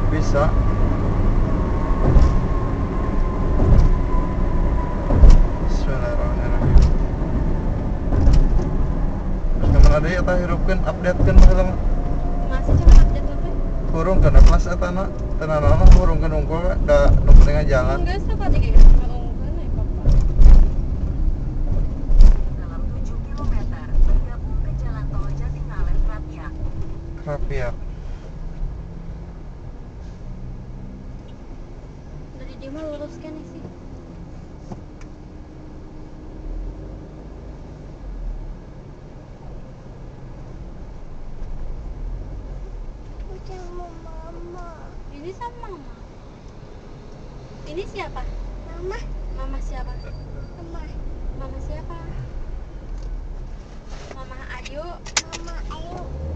Bisa. Bismillahirrahmanirrahim. Terus kemana deh kita hirupkan update kan masalah Masih cuma update apa? kurung kena kelas etana tenan kurung kan unggul da nu penting jalan. Enggak sih Pak tiga kan unggun ya Papa. Dalam 7 kilometer bergabung ke jalan tol Jatinangor Rapiak. Rapiak. Dari dia mah lurus kan sih. Sama mama. Ini sama Mama. Ini siapa? Mama. Mama siapa? Mama. Mama siapa? Mama Ayu. Mama ayo.